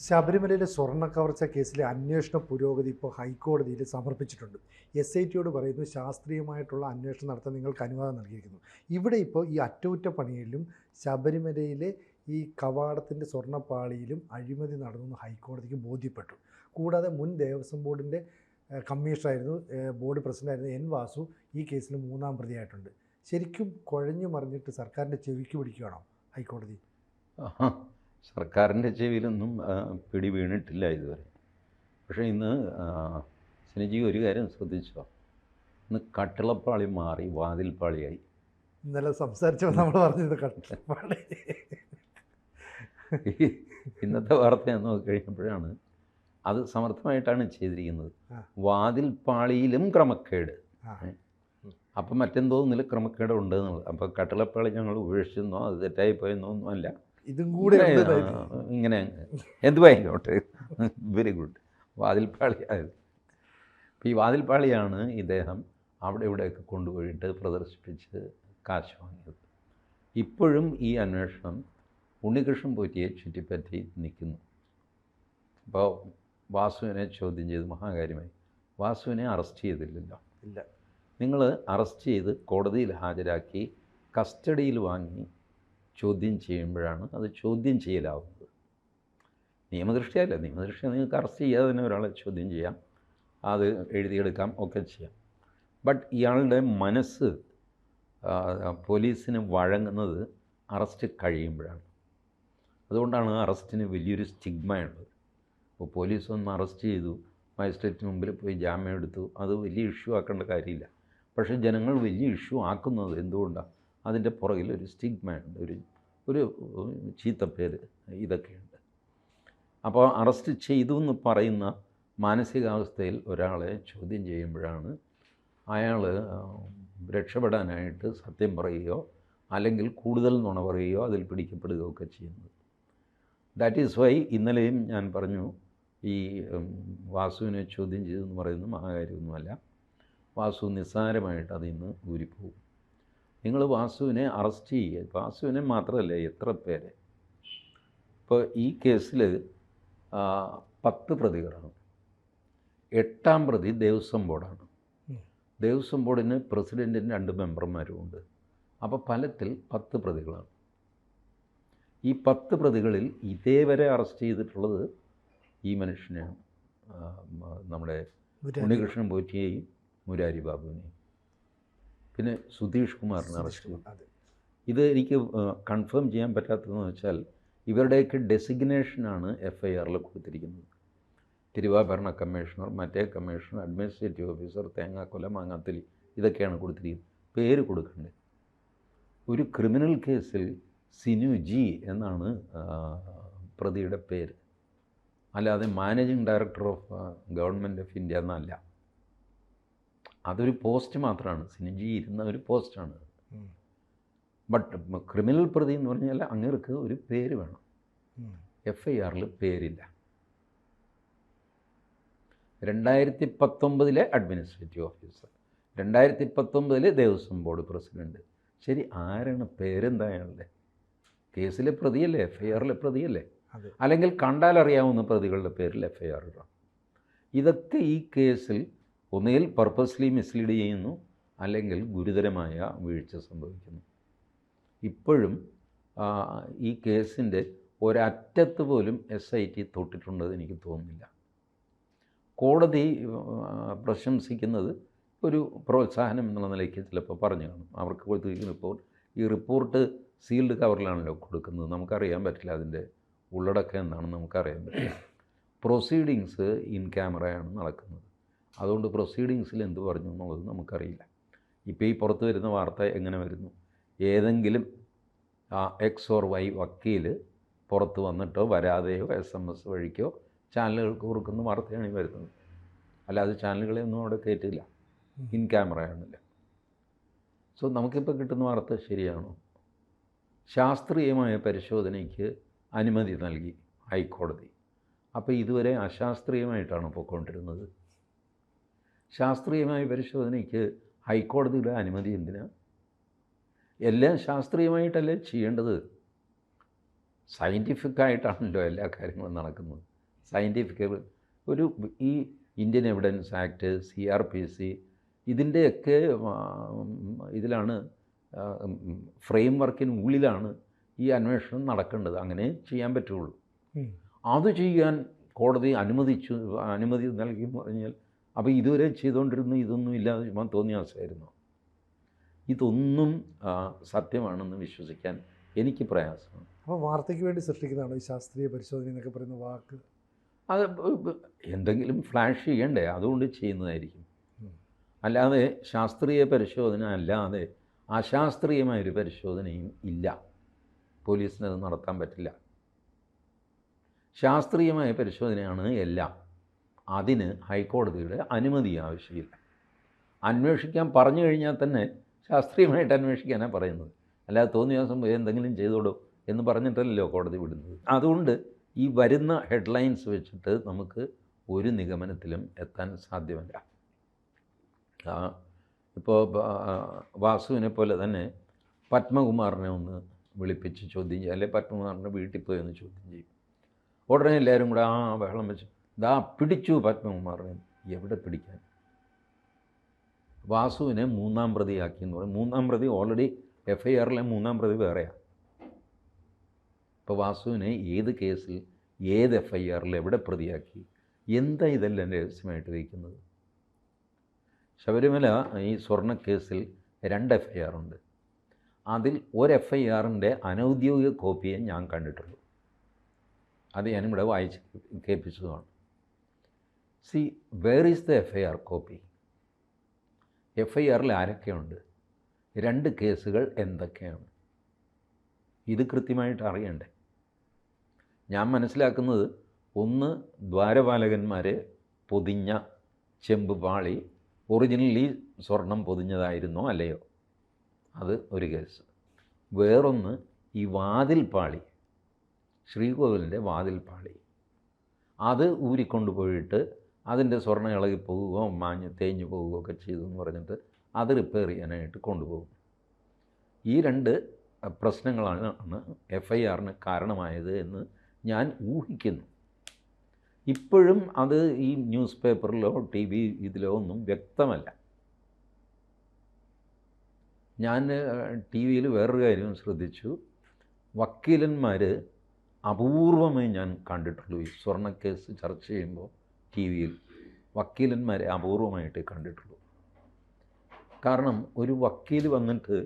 ശബരിമലയിലെ സ്വർണ്ണ കവർച്ച കേസിലെ അന്വേഷണ പുരോഗതി ഇപ്പോൾ ഹൈക്കോടതിയിൽ സമർപ്പിച്ചിട്ടുണ്ട്. SITയോട് പറയുന്നു ശാസ്ത്രീയമായിട്ടുള്ള അന്വേഷണം നടത്താൻ നിങ്ങൾക്ക് അനുവാദം നൽകിയിരിക്കുന്നു. ഇവിടെ ഇപ്പോൾ ഈ അറ്റകുറ്റപ്പണിയിലും ശബരിമലയിലെ ഈ കവാടത്തിൻ്റെ സ്വർണ്ണപ്പാളിയിലും അഴിമതി നടന്നു ഹൈക്കോടതിക്ക് ബോധ്യപ്പെട്ടു. കൂടാതെ മുൻ ദേവസ്വം ബോർഡിൻ്റെ കമ്മീഷണറായിരുന്നു, ബോർഡ് പ്രസിഡൻ്റായിരുന്നു N. വാസു ഈ കേസിൽ മൂന്നാം പ്രതിയായിട്ടുണ്ട്. ശരിക്കും കുഴഞ്ഞു മറിഞ്ഞിട്ട് സർക്കാരിൻ്റെ ചെവിക്ക് പിടിക്കുകയാണോ ഹൈക്കോടതി? സർക്കാരിൻ്റെ ചെവിയിലൊന്നും പിടി വീണിട്ടില്ല ഇതുവരെ. പക്ഷേ ഇന്ന് സിനിജി ഒരു കാര്യം ശ്രദ്ധിച്ചോ, ഇന്ന് കട്ടിളപ്പാളി മാറി വാതിൽപ്പാളിയായി. ഇന്നലെ സംസാരിച്ചപ്പോൾ നമ്മൾ പറഞ്ഞത് കട്ടിളപ്പാളി. ഇന്നത്തെ വാർത്ത നോക്കിക്കഴിഞ്ഞപ്പോഴാണ് അത് സമർത്ഥമായിട്ടാണ് ചെയ്തിരിക്കുന്നത്. വാതിൽപ്പാളിയിലും ക്രമക്കേട്. അപ്പം മറ്റെന്തോ ഒന്നിൽ ക്രമക്കേട് ഉണ്ട് എന്നുള്ളത്. അപ്പോൾ കട്ടിളപ്പാളി ഞങ്ങൾ ഉപേക്ഷിച്ചെന്നോ അത് തെറ്റായി പോയെന്നോ ഒന്നുമല്ല, ഇതും കൂടെ ഇങ്ങനെ എന്തുവായിക്കോട്ടെ, വെരി ഗുഡ്. വാതിൽപ്പാളിയായത് അപ്പോൾ ഈ വാതിൽപ്പാളിയാണ് ഇദ്ദേഹം അവിടെ ഇവിടെയൊക്കെ കൊണ്ടുപോയിട്ട് പ്രദർശിപ്പിച്ച് കാശ് വാങ്ങിയത്. ഇപ്പോഴും ഈ അന്വേഷണം ഉണ്ണികൃഷ്ണൻ പോറ്റിയെ ചുറ്റിപ്പറ്റി നിൽക്കുന്നു. അപ്പോൾ വാസുവിനെ ചോദ്യം ചെയ്ത് മഹാകാര്യമായി. വാസുവിനെ അറസ്റ്റ് ചെയ്തില്ലല്ലോ. ഇല്ല. നിങ്ങൾ അറസ്റ്റ് ചെയ്ത് കോടതിയിൽ ഹാജരാക്കി കസ്റ്റഡിയിൽ വാങ്ങി ചോദ്യം ചെയ്യുമ്പോഴാണ് അത് ചോദ്യം ചെയ്യലാവുന്നത്. നിയമദൃഷ്ടിയല്ല. നിയമദൃഷ്ടിയ നിങ്ങൾക്ക് അറസ്റ്റ് ചെയ്യാതെ തന്നെ ഒരാളെ ചോദ്യം ചെയ്യാം, അത് എഴുതിയെടുക്കാം, ഒക്കെ ചെയ്യാം. ബട്ട് ഇയാളുടെ മനസ്സ് പോലീസിന് വഴങ്ങുന്നത് അറസ്റ്റ് കഴിയുമ്പോഴാണ്. അതുകൊണ്ടാണ് അറസ്റ്റിന് വലിയൊരു സ്റ്റിഗ്മയുള്ളത്. അപ്പോൾ പോലീസ് ഒന്ന് അറസ്റ്റ് ചെയ്തു, മജിസ്ട്രേറ്റിന് മുമ്പിൽ പോയി ജാമ്യം എടുത്തു, അത് വലിയ ഇഷ്യൂ ആക്കേണ്ട കാര്യമില്ല. പക്ഷേ ജനങ്ങൾ വലിയ ഇഷ്യൂ ആക്കുന്നത് എന്തുകൊണ്ടാണ്? അതിൻ്റെ പുറകിൽ ഒരു സ്റ്റിഗ്മയുണ്ട്, ഒരു ചീത്തപ്പേര്, ഇതൊക്കെയുണ്ട്. അപ്പോൾ അറസ്റ്റ് ചെയ്തു എന്ന് പറയുന്ന മാനസികാവസ്ഥയിൽ ഒരാളെ ചോദ്യം ചെയ്യുമ്പോഴാണ് അയാൾ രക്ഷപ്പെടാനായിട്ട് സത്യം പറയുകയോ അല്ലെങ്കിൽ കൂടുതൽ നുണ പറയുകയോ അതിൽ പിടിക്കപ്പെടുകയോ ഒക്കെ ചെയ്യുന്നത്. ദാറ്റ് ഈസ് വൈ ഇന്നലെയും ഞാൻ പറഞ്ഞു, ഈ വാസുവിനെ ചോദ്യം ചെയ്തെന്ന് പറയുന്നത് മഹാകാര്യമൊന്നുമല്ല. വാസു നിസ്സാരമായിട്ട് അതിൽ നിന്ന് ഊരിപ്പോകും. നിങ്ങൾ വാസുവിനെ അറസ്റ്റ് ചെയ്യുക. വാസുവിനെ മാത്രമല്ല, എത്ര പേരെ. ഇപ്പോൾ ഈ കേസിൽ 10 പ്രതികളാണ്. 8ാം പ്രതി ദേവസ്വം ബോർഡാണ്. ദേവസ്വം ബോർഡിന് പ്രസിഡൻറ്റും 2 മെമ്പർമാരുമുണ്ട്. അപ്പോൾ ഫലത്തിൽ 10 പ്രതികളാണ്. ഈ 10 പ്രതികളിൽ ഇതേവരെ അറസ്റ്റ് ചെയ്തിട്ടുള്ളത് ഈ മനുഷ്യനെയാണ്, നമ്മുടെ ഉണ്ണികൃഷ്ണൻ പോറ്റിയെയും മുരാരി ബാബുവിനെയും, പിന്നെ സുധീഷ് കുമാറിനെ അറസ്റ്റ് ചെയ്തു. ഇത് എനിക്ക് കൺഫേം ചെയ്യാൻ പറ്റാത്തതെന്ന് വെച്ചാൽ ഇവരുടെയൊക്കെ ഡെസിഗ്നേഷനാണ് FIRൽ കൊടുത്തിരിക്കുന്നത്. തിരുവാഭരണ കമ്മീഷണർ, മറ്റേ കമ്മീഷണർ, അഡ്മിനിസ്ട്രേറ്റീവ് ഓഫീസർ, തേങ്ങാക്കൊല, മാങ്ങാത്തൊലി, ഇതൊക്കെയാണ് കൊടുത്തിരിക്കുന്നത്. പേര് കൊടുക്കണ്ടേ? ഒരു ക്രിമിനൽ കേസിൽ സിനു ജി എന്നാണ് പ്രതിയുടെ പേര്, അല്ലാതെ managing director of government of India എന്നല്ല. അതൊരു പോസ്റ്റ് മാത്രമാണ്. സിനുജി ഇരുന്ന ഒരു പോസ്റ്റാണ്. ബട്ട് ക്രിമിനൽ പ്രതി എന്ന് പറഞ്ഞാൽ അങ്ങേർക്ക് ഒരു പേര് വേണം. FIRൽ പേരില്ല. 2019 administrative officer, 2019 Devaswom board president. ശരി, ആരാണ്? പേരെന്താ അയാളുടെ? കേസിലെ പ്രതിയല്ലേ, FIRലെ പ്രതിയല്ലേ? അല്ലെങ്കിൽ കണ്ടാലറിയാവുന്ന പ്രതികളുടെ പേരിൽ FIR ഇടാം. ഇതൊക്കെ ഈ കേസിൽ ഒന്നുകിൽ പർപ്പസ്ലി മിസ്ലീഡ് ചെയ്യുന്നു, അല്ലെങ്കിൽ ഗുരുതരമായ വീഴ്ച സംഭവിക്കുന്നു. ഇപ്പോഴും ഈ കേസിൻ്റെ ഒരറ്റത്ത് പോലും SIT തൊട്ടിട്ടുണ്ടെന്ന് എനിക്ക് തോന്നുന്നില്ല. കോടതി പ്രശംസിക്കുന്നത് ഒരു പ്രോത്സാഹനം എന്നുള്ള നിലയ്ക്ക് ചിലപ്പോൾ പറഞ്ഞു കാണും. അവർക്ക് കൊടുത്തിരിക്കുന്ന ഈ റിപ്പോർട്ട് സീൽഡ് കവറിലാണല്ലോ കൊടുക്കുന്നത്. നമുക്കറിയാൻ പറ്റില്ല അതിൻ്റെ ഉള്ളടക്കം എന്താണെന്ന് നമുക്കറിയാൻ പറ്റില്ല. പ്രൊസീഡിങ്സ് ഇൻ ക്യാമറയാണ് നടക്കുന്നത്. അതുകൊണ്ട് പ്രൊസീഡിങ്സിൽ എന്ത് പറഞ്ഞു എന്നുള്ളത് നമുക്കറിയില്ല. ഇപ്പോൾ ഈ പുറത്ത് വരുന്ന വാർത്ത എങ്ങനെ വരുന്നു? ഏതെങ്കിലും X or Y വക്കീൽ പുറത്ത് വന്നിട്ടോ വരാതെയോ SMS വഴിക്കോ ചാനലുകൾക്ക് കൊടുക്കുന്ന വാർത്തയാണ് ഈ വരുന്നത്. അല്ലാതെ ചാനലുകളെ ഒന്നും അവിടെ കയറ്റില്ല, ഇൻ ക്യാമറയാണല്ലോ. സോ നമുക്കിപ്പോൾ കിട്ടുന്ന വാർത്ത ശരിയാണോ? ശാസ്ത്രീയമായ പരിശോധനയ്ക്ക് അനുമതി നൽകി ഹൈക്കോടതി. അപ്പോൾ ഇതുവരെ അശാസ്ത്രീയമായിട്ടാണ് പോയിക്കൊണ്ടിരുന്നത്. ശാസ്ത്രീയമായ പരിശോധനയ്ക്ക് ഹൈക്കോടതിയുടെ അനുമതി എന്തിനാ? എല്ലാം ശാസ്ത്രീയമായിട്ടല്ലേ ചെയ്യേണ്ടത്. സയൻറ്റിഫിക്കായിട്ടാണല്ലോ എല്ലാ കാര്യങ്ങളും നടക്കുന്നത്. സയൻറ്റിഫിക് ഒരു ഈ ഇന്ത്യൻ എവിഡൻസ് ആക്ട്, CRPC ഇതിൻ്റെയൊക്കെ ഇതിലാണ്, ഫ്രെയിം വർക്കിനുള്ളിലാണ് ഈ അന്വേഷണം നടക്കേണ്ടത്. അങ്ങനെ ചെയ്യാൻ പറ്റുള്ളൂ. അത് ചെയ്യാൻ കോടതി അനുമതി നൽകി പറഞ്ഞാൽ അപ്പോൾ ഇതുവരെ ചെയ്തുകൊണ്ടിരുന്ന ഇതൊന്നും ഇല്ലാതെ ചുമ്മാ തോന്നിയാസായിരുന്നു. ഇതൊന്നും സത്യമാണെന്ന് വിശ്വസിക്കാൻ എനിക്ക് പ്രയാസമാണ്. അപ്പോൾ വാർത്തയ്ക്ക് വേണ്ടി സൃഷ്ടിക്കുന്നതാണോ ഈ ശാസ്ത്രീയ പരിശോധന എന്നൊക്കെ പറയുന്ന വാക്ക്? അത് എന്തെങ്കിലും ഫ്ലാഷ് ചെയ്യണ്ടേ, അതുകൊണ്ട് ചെയ്യുന്നതായിരിക്കും. അല്ലാതെ ശാസ്ത്രീയ പരിശോധന അല്ലാതെ അശാസ്ത്രീയമായൊരു പരിശോധനയും ഇല്ല. പോലീസിനത് നടത്താൻ പറ്റില്ല. ശാസ്ത്രീയമായ പരിശോധനയാണ് എല്ലാം. അതിന് ഹൈക്കോടതിയുടെ അനുമതി ആവശ്യമില്ല. അന്വേഷിക്കാൻ പറഞ്ഞു കഴിഞ്ഞാൽ തന്നെ ശാസ്ത്രീയമായിട്ട് അന്വേഷിക്കാനാണ് പറയുന്നത്. അല്ലാതെ തോന്നിയ ദിവസം പോയി എന്തെങ്കിലും ചെയ്തോടോ എന്ന് പറഞ്ഞിട്ടല്ലോ കോടതി വിടുന്നത്. അതുകൊണ്ട് ഈ വരുന്ന ഹെഡ്ലൈൻസ് വെച്ചിട്ട് നമുക്ക് ഒരു നിഗമനത്തിലും എത്താൻ സാധ്യമല്ല. ഇപ്പോൾ വാസുവിനെ പോലെ തന്നെ പത്മകുമാറിനെ ഒന്ന് വിളിപ്പിച്ച് ചോദ്യം ചെയ്യും, അല്ലെങ്കിൽ പത്മകുമാറിൻ്റെ വീട്ടിൽ പോയി ഒന്ന് ചോദ്യം ചെയ്യും. ഉടനെ എല്ലാവരും കൂടെ ബഹളം വെച്ച് ദാ പിടിച്ചു പത്മകുമാറിനെ. എവിടെ പിടിക്കാൻ? വാസുവിനെ 3-ാം പ്രതിയാക്കി എന്ന് പറയും. 3-ാം പ്രതി ഓൾറെഡി FIRലെ 3-ാം പ്രതി വേറെയാണ്. ഇപ്പോൾ വാസുവിനെ ഏത് കേസിൽ ഏത് FIRൽ എവിടെ പ്രതിയാക്കി? എന്താ ഇതെല്ലാം രഹസ്യമായിട്ട് വയ്ക്കുന്നത്? ശബരിമല ഈ സ്വർണ്ണക്കേസിൽ 2 FIR ഉണ്ട്. അതിൽ ഒരു FIRൻ്റെ അനൗദ്യോഗിക കോപ്പിയെ ഞാൻ കണ്ടിട്ടുള്ളൂ. അത് ഞാനിവിടെ വായിച്ച് കേൾപ്പിച്ചതുമാണ്. See where is the FIR copy? FIRൽ ആരൊക്കെയുണ്ട്? 2 കേസുകൾ എന്തൊക്കെയാണ്? ഇത് കൃത്യമായിട്ട് അറിയണ്ടേ? ഞാൻ മനസ്സിലാക്കുന്നത്, ഒന്ന് ദ്വാരപാലകന്മാരെ പൊതിഞ്ഞ ചെമ്പ് പാളി ഒറിജിനലി സ്വർണം പൊതിഞ്ഞതായിരുന്നോ അല്ലയോ, അത് ഒരു കേസ്. വേറൊന്ന് ഈ വാതിൽപ്പാളി, ശ്രീകോവിലിൻ്റെ വാതിൽപ്പാളി, അത് ഊരിക്കൊണ്ടുപോയിട്ട് അതിൻ്റെ സ്വർണ്ണം ഇളകി പോവുകയോ തേഞ്ഞു പോവുകയോ ഒക്കെ ചെയ്തു എന്ന് പറഞ്ഞിട്ട് അത് റിപ്പയർ ചെയ്യാനായിട്ട് കൊണ്ടുപോകും. ഈ 2 പ്രശ്നങ്ങളാണ് FIRന് കാരണമായത് എന്ന് ഞാൻ ഊഹിക്കുന്നു. ഇപ്പോഴും അത് ഈ ന്യൂസ് പേപ്പറിലോ TV ഇതിലോ ഒന്നും വ്യക്തമല്ല. ഞാൻ TVയിൽ വേറൊരു കാര്യം ശ്രദ്ധിച്ചു. വക്കീലന്മാർ അപൂർവമേ ഞാൻ കണ്ടിട്ടുള്ളൂ. ഈ സ്വർണ്ണക്കേസ് ചർച്ച ചെയ്യുമ്പോൾ TVയിൽ വക്കീലന്മാരെ അപൂർവമായിട്ട് കണ്ടിട്ടുള്ളൂ. കാരണം ഒരു വക്കീൽ വന്നിട്ട്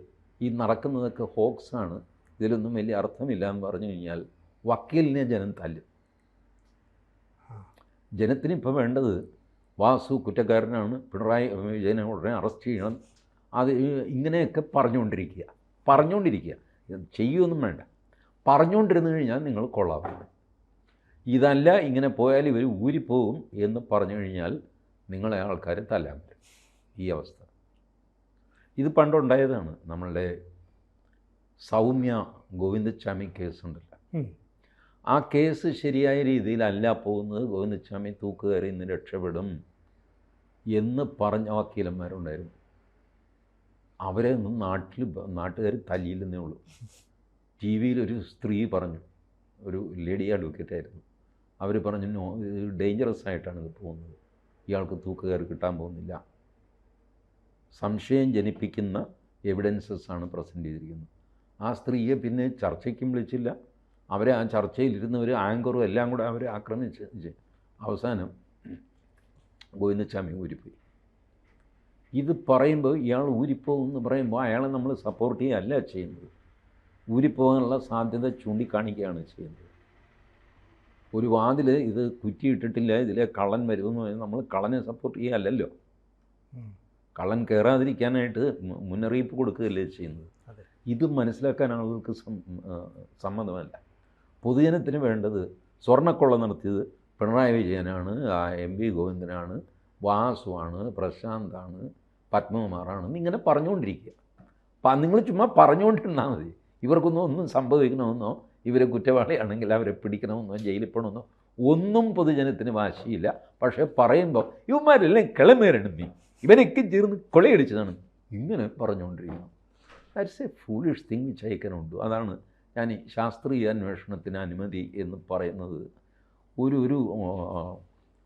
ഈ നടക്കുന്നതൊക്കെ ഹോക്സാണ്, ഇതിലൊന്നും വലിയ അർത്ഥമില്ല എന്ന് പറഞ്ഞു കഴിഞ്ഞാൽ വക്കീലിനെ ജനം തല്ലും. ജനത്തിനിപ്പോൾ വേണ്ടത് വാസു കുറ്റക്കാരനാണ്, പിണറായി വിജയനെ ഉടനെ അറസ്റ്റ് ചെയ്യണം, അത് ഇങ്ങനെയൊക്കെ പറഞ്ഞുകൊണ്ടിരിക്കുക. ചെയ്യുമൊന്നും വേണ്ട, പറഞ്ഞുകൊണ്ടിരുന്നു കഴിഞ്ഞാൽ നിങ്ങൾ കൊള്ളാവുന്നു. ഇതല്ല ഇങ്ങനെ പോയാൽ ഇവർ ഊരിപ്പോവും എന്ന് പറഞ്ഞു കഴിഞ്ഞാൽ നിങ്ങളെ ആൾക്കാർ തല്ലാൻ പറ്റും. ഈ അവസ്ഥ ഇത് പണ്ടുണ്ടായതാണ്. നമ്മളുടെ സൗമ്യ ഗോവിന്ദച്ചാമി കേസുണ്ടല്ലോ, ആ കേസ് ശരിയായ രീതിയിലല്ല പോകുന്നത്, ഗോവിന്ദച്ചാമി തൂക്കുകയറി ഇന്ന് രക്ഷപ്പെടും എന്ന് പറഞ്ഞ വക്കീലന്മാരുണ്ടായിരുന്നു. അവരെ ഒന്നും നാട്ടുകാർ തല്ലിയില്ലെന്നേ ഉള്ളൂ. TVയിലൊരു സ്ത്രീ പറഞ്ഞു, ഒരു ലേഡി അഡ്വക്കേറ്റായിരുന്നു, അവർ പറഞ്ഞു നോ, ഇത് ഡേഞ്ചറസ് ആയിട്ടാണ് ഇത് പോകുന്നത്, ഇയാൾക്ക് തൂക്കുകയർ കിട്ടാൻ പോകുന്നില്ല, സംശയം ജനിപ്പിക്കുന്ന എവിഡൻസസാണ് പ്രസൻറ്റ് ചെയ്തിരിക്കുന്നത്. ആ സ്ത്രീയെ പിന്നെ ചർച്ചയ്ക്കും വിളിച്ചില്ല. അവരെ ആ ചർച്ചയിലിരുന്നവർ ആങ്കറും എല്ലാം കൂടെ അവരെ ആക്രമിച്ച് അവസാനം ഗോവിന്ദച്ചാമി ഊരിപ്പോയി. ഇത് പറയുമ്പോൾ ഇയാൾ ഊരിപ്പോകും എന്ന് പറയുമ്പോൾ അയാളെ നമ്മൾ സപ്പോർട്ട് ചെയ്യുകയല്ല ചെയ്യുന്നത്, ഊരിപ്പോകാനുള്ള സാധ്യത ചൂണ്ടിക്കാണിക്കുകയാണ് ചെയ്യുന്നത്. ഒരു വാതിൽ ഇത് കുറ്റിയിട്ടിട്ടില്ല, ഇതിലെ കള്ളൻ വരുമെന്ന് പറഞ്ഞാൽ നമ്മൾ കള്ളനെ സപ്പോർട്ട് ചെയ്യുകയല്ലല്ലോ, കള്ളൻ കയറാതിരിക്കാനായിട്ട് മുന്നറിയിപ്പ് കൊടുക്കുകയല്ലേ ചെയ്യുന്നത്. ഇത് മനസ്സിലാക്കാൻ ആളുകൾക്ക് സമ്മതമല്ല. പൊതുജനത്തിന് വേണ്ടത് സ്വർണ്ണക്കൊള്ള നടത്തിയത് പിണറായി വിജയനാണ്, MP ഗോവിന്ദനാണ്, വാസുവാണ്, പ്രശാന്താണ്, പത്മകുമാറാണെന്ന് ഇങ്ങനെ പറഞ്ഞുകൊണ്ടിരിക്കുക. നിങ്ങൾ ചുമ്മാ പറഞ്ഞുകൊണ്ടിരുന്നാൽ മതി. ഒന്നും സംഭവിക്കണമെന്നോ ഇവരെ കുറ്റവാളിയാണെങ്കിൽ അവരെ പിടിക്കണമെന്നോ ജയിലിൽ പോകണമെന്നോ ഒന്നും പൊതുജനത്തിന് വാശിയില്ല. പക്ഷേ പറയുമ്പോൾ ഇവന്മാരെല്ലാം കിളമേറെണ്ണി ഇവരൊക്കെ ചേർന്ന് കൊള്ളയടിച്ചതാണ് ഇങ്ങനെ പറഞ്ഞുകൊണ്ടിരിക്കുന്നു. That's a foolish thing which I cannot do. അതാണ് ഞാൻ ഈ ശാസ്ത്രീയ അന്വേഷണത്തിന് അനുമതി എന്ന് പറയുന്നത് ഒരു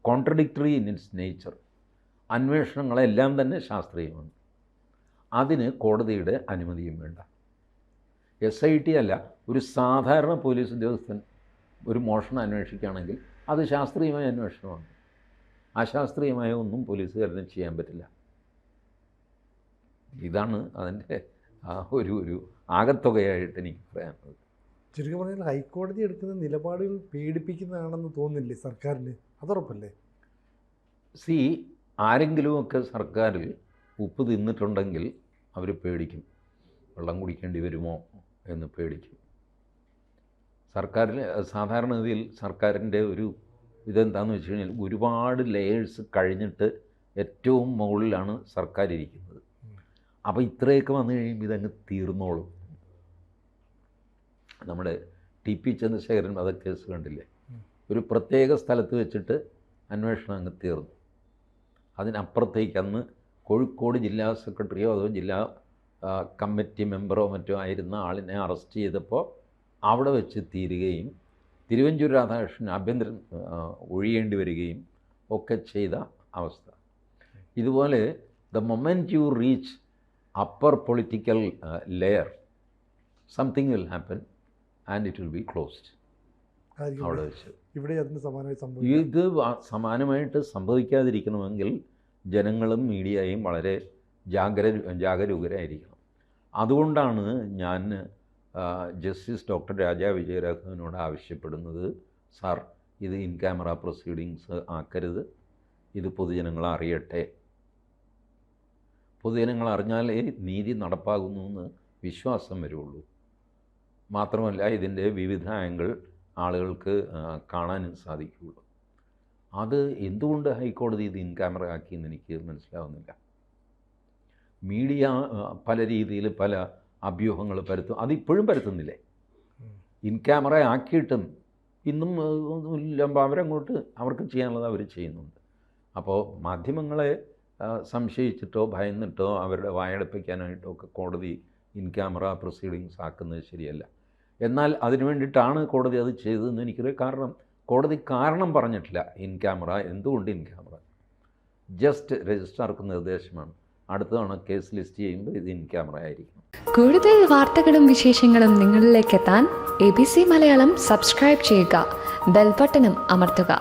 കോൺട്രഡിക്ടറി ഇൻ ഇറ്റ്സ് നേച്ചർ. അന്വേഷണങ്ങളെല്ലാം തന്നെ ശാസ്ത്രീയമാണ്. അതിന് കോടതിയുടെ അനുമതിയും വേണ്ട. SIT അല്ല, ഒരു സാധാരണ പോലീസ് ഉദ്യോഗസ്ഥൻ ഒരു മോഷണം അന്വേഷിക്കുകയാണെങ്കിൽ അത് ശാസ്ത്രീയമായ അന്വേഷണമാണ്. അശാസ്ത്രീയമായ ഒന്നും പോലീസുകാരന് ചെയ്യാൻ പറ്റില്ല. ഇതാണ് അതിൻ്റെ ഒരു ആകത്തുകയായിട്ട് എനിക്ക് പറയാനുള്ളത്. ചുരുക്കം പറഞ്ഞാൽ ഹൈക്കോടതി എടുക്കുന്ന നിലപാടുകൾ പേടിപ്പിക്കുന്നതാണെന്ന് തോന്നുന്നില്ലേ സർക്കാരിന്? അതുറപ്പല്ലേ? ആരെങ്കിലുമൊക്കെ സർക്കാരിൽ ഉപ്പ് തിന്നിട്ടുണ്ടെങ്കിൽ അവർ പേടിക്കും. വെള്ളം കുടിക്കേണ്ടി വരുമോ എന്ന് പേടിക്കും. സർക്കാരിൽ സാധാരണഗതിയിൽ സർക്കാരിൻ്റെ ഒരു ഇതെന്താണെന്ന് വെച്ച് കഴിഞ്ഞാൽ ഒരുപാട് ലെയേഴ്സ് കഴിഞ്ഞിട്ട് ഏറ്റവും മുകളിലാണ് സർക്കാർ ഇരിക്കുന്നത്. അപ്പോൾ ഇത്രയൊക്കെ വന്നു കഴിയുമ്പോൾ ഇതങ്ങ് തീർന്നോളും. നമ്മുടെ TP ചന്ദ്രശേഖരൻ വധക്കേസ് കണ്ടില്ലേ? ഒരു പ്രത്യേക സ്ഥലത്ത് വെച്ചിട്ട് അന്വേഷണം അങ്ങ് തീർന്നു. അതിനപ്പുറത്തേക്ക് അന്ന് കോഴിക്കോട് ജില്ലാ സെക്രട്ടറിയോ അതോ ജില്ലാ കമ്മിറ്റി മെമ്പറോ മറ്റോ ആയിരുന്ന ആളിനെ അറസ്റ്റ് ചെയ്തപ്പോൾ അവിടെ വെച്ച് തീരുകയും തിരുവഞ്ചൂർ രാധാകൃഷ്ണൻ ആഭ്യന്തരം ഒഴിയേണ്ടി വരികയും ഒക്കെ ചെയ്ത അവസ്ഥ. ഇതുപോലെ the moment you reach upper political layer something will happen and it will be closed. അവിടെ വെച്ച് ഇവിടെ അതിന് സമാനമായി ഇത് സമാനമായിട്ട് സംഭവിക്കാതിരിക്കണമെങ്കിൽ ജനങ്ങളും മീഡിയയും വളരെ ജാഗരൂകരായിരിക്കണം. അതുകൊണ്ടാണ് ഞാൻ ജസ്റ്റിസ് ഡോക്ടർ രാജാ വിജയരാഘവനോട് ആവശ്യപ്പെടുന്നത്, സാർ ഇത് ഇൻ ക്യാമറ പ്രൊസീഡിങ്സ് ആക്കരുത്, ഇത് പൊതുജനങ്ങൾ അറിയട്ടെ. പൊതുജനങ്ങൾ അറിഞ്ഞാലേ നീതി നടപ്പാകുന്നു എന്ന് വിശ്വാസം വരുള്ളൂ. മാത്രമല്ല ഇതിൻ്റെ വിവിധ ആംഗിൾ ആളുകൾക്ക് കാണാനും സാധിക്കുകയുള്ളൂ. അത് എന്തുകൊണ്ട് ഹൈക്കോടതി ഇത് ഇൻ ക്യാമറ ആക്കിയെന്ന് എനിക്ക് മനസ്സിലാവുന്നില്ല. മീഡിയ പല രീതിയിൽ പല അഭ്യൂഹങ്ങൾ പരത്തും. അതിപ്പോഴും പരത്തുന്നില്ലേ? ഇൻ ക്യാമറ ആക്കിയിട്ടും ഇന്നും ഒന്നുമില്ല. അവരങ്ങോട്ട് അവർക്ക് ചെയ്യാനുള്ളത് അവർ ചെയ്യുന്നുണ്ട്. അപ്പോൾ മാധ്യമങ്ങളെ സംശയിച്ചിട്ടോ ഭയന്നിട്ടോ അവരുടെ വായടപ്പിക്കാനായിട്ടോ ഒക്കെ കോടതി ഇൻ ക്യാമറ പ്രൊസീഡിങ്സ് ആക്കുന്നത് ശരിയല്ല. എന്നാൽ അതിനു വേണ്ടിയിട്ടാണ് കോടതി അത് ചെയ്തതെന്ന് എനിക്കറിയാം. കാരണം കോടതി കാരണം പറഞ്ഞിട്ടില്ല ഇൻ ക്യാമറ. എന്തുകൊണ്ട് ഇൻ ക്യാമറ? ജസ്റ്റ് രജിസ്ട്രാർക്ക് നിർദ്ദേശമാണ്. അടുത്ത തവണ കേസ് ലിസ്റ്റ് ചെയ്യുമ്പോൾ ഇത് ഇൻ ക്യാമറ ആയിരിക്കും. കൂടുതൽ വാർത്തകളും വിശേഷങ്ങളും നിങ്ങളിലേക്ക് എത്താൻ ABC മലയാളം സബ്സ്ക്രൈബ് ചെയ്യുക, ബെൽ ബട്ടണും അമർത്തുക.